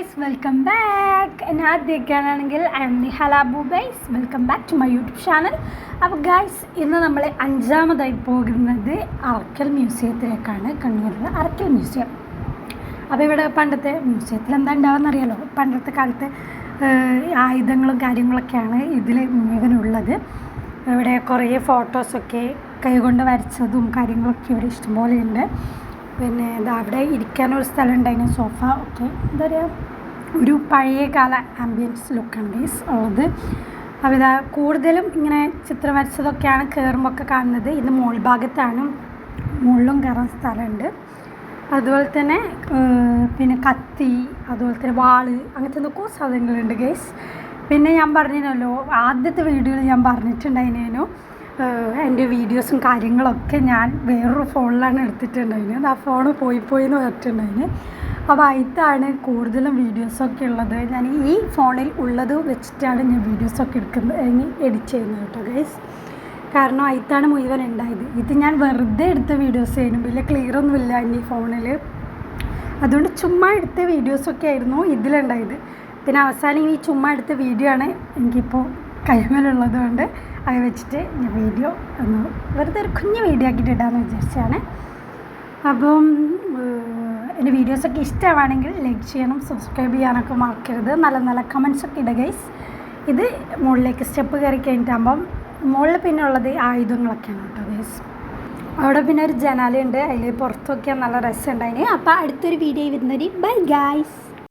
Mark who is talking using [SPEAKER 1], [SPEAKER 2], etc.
[SPEAKER 1] Guys, welcome back. എന്നെ ആദ്യമൊക്കെയാണെങ്കിൽ I'm Nihal Abu guys. Welcome back to my YouTube channel. അപ്പോൾ guys, ഇന്ന് നമ്മൾ അഞ്ചാമതായി പോകുന്നത് അറക്കൽ മ്യൂസിയത്തിലേക്കാണ്. കണ്ണൂരിലെ അറക്കൽ മ്യൂസിയം. അപ്പോൾ ഇവിടെ പണ്ടത്തെ മ്യൂസിയത്തിൽ എന്താ ഉണ്ടാവുമെന്നറിയാലോ. പണ്ടത്തെ കാലത്ത് ആയുധങ്ങളും കാര്യങ്ങളൊക്കെയാണ് ഇതിൽ മുഴുവനുള്ളത്. ഇവിടെ കുറേ ഫോട്ടോസൊക്കെ കൈകൊണ്ട് വരച്ചതും കാര്യങ്ങളൊക്കെ ഇവിടെ ഇഷ്ടംപോലെ ഉണ്ട്. പിന്നെ അവിടെ ഇരിക്കാനൊരു സ്ഥലം ഉണ്ടായിരുന്നു, സോഫ ഒക്കെ. എന്താ പറയുക, ഒരു പഴയ കാല ആംബിയൻസ് ലുക്കാണ് ഗൈസ് ഉള്ളത്. അപ്പോൾ ഇതാ കൂടുതലും ഇങ്ങനെ ചിത്രം വരച്ചതൊക്കെയാണ് കയറുമ്പോൾ ഒക്കെ കാണുന്നത്. ഇത് മോൾ ഭാഗത്താണ്, മുകളിലും കയറാൻ സ്ഥലമുണ്ട്. അതുപോലെ തന്നെ പിന്നെ കത്തി, അതുപോലെ തന്നെ വാള്, അങ്ങനത്തെ എന്തൊക്കെയോ സാധനങ്ങളുണ്ട് ഗൈസ്. പിന്നെ ഞാൻ പറഞ്ഞിരുന്നല്ലോ, ആദ്യത്തെ വീഡിയോയിൽ ഞാൻ പറഞ്ഞിട്ടുണ്ടായിരുന്നു എൻ്റെ വീഡിയോസും കാര്യങ്ങളൊക്കെ ഞാൻ വേറൊരു ഫോണിലാണ് എടുത്തിട്ടുണ്ടായിരുന്നത്. ആ ഫോണ് പോയി എന്ന് പറഞ്ഞിട്ടുണ്ടായിരുന്നു. അപ്പോൾ അതിലാണ് കൂടുതലും വീഡിയോസൊക്കെ ഉള്ളത്. ഞാൻ ഈ ഫോണിൽ ഉള്ളത് വെച്ചിട്ടാണ് ഞാൻ വീഡിയോസൊക്കെ എഡിറ്റ് ചെയ്യുന്നത് കേട്ടോ ഗൈസ്. കാരണം അതിലാണ് മുഴുവൻ ഉണ്ടായത്. ഇത് ഞാൻ വെറുതെ എടുത്ത വീഡിയോസ് ആയിരുന്നു, വലിയ ക്ലിയറൊന്നുമില്ല എൻ്റെ ഈ ഫോണിൽ. അതുകൊണ്ട് ചുമ്മാ എടുത്ത വീഡിയോസൊക്കെ ആയിരുന്നു ഇതിലുണ്ടായത്. പിന്നെ അവസാനം ഈ ചുമ്മാ എടുത്ത വീഡിയോ ആണ് എനിക്കിപ്പോൾ കൈമേലുള്ളത് കൊണ്ട് അത് വെച്ചിട്ട് ഞാൻ വീഡിയോ ഒന്ന് വെറുതെ ഒരു കുഞ്ഞ് വീഡിയോ ആക്കിയിട്ട് ഇടാമെന്ന് വിചാരിച്ചാണ്. അപ്പം എൻ്റെ വീഡിയോസൊക്കെ ഇഷ്ടമാണെങ്കിൽ ലൈക്ക് ചെയ്യണം, സബ്സ്ക്രൈബ് ചെയ്യാനൊക്കെ മറക്കരുത്. നല്ല നല്ല കമൻസൊക്കെ ഇടുക ഗൈസ്. ഇത് മുകളിലേക്ക് സ്റ്റെപ്പ് കയറി കഴിഞ്ഞിട്ടാകുമ്പം മുകളിൽ പിന്നെ ഉള്ളത് ആയുധങ്ങളൊക്കെയാണ് കേട്ടോ ഗൈസ്. അവിടെ പിന്നെ ഒരു ജനാലയുണ്ട്, അതിൽ പുറത്തൊക്കെ നല്ല രസമുണ്ടായിന്. അപ്പോൾ അടുത്തൊരു വീഡിയോ വരുന്നവർ ബൈ ഗൈസ്.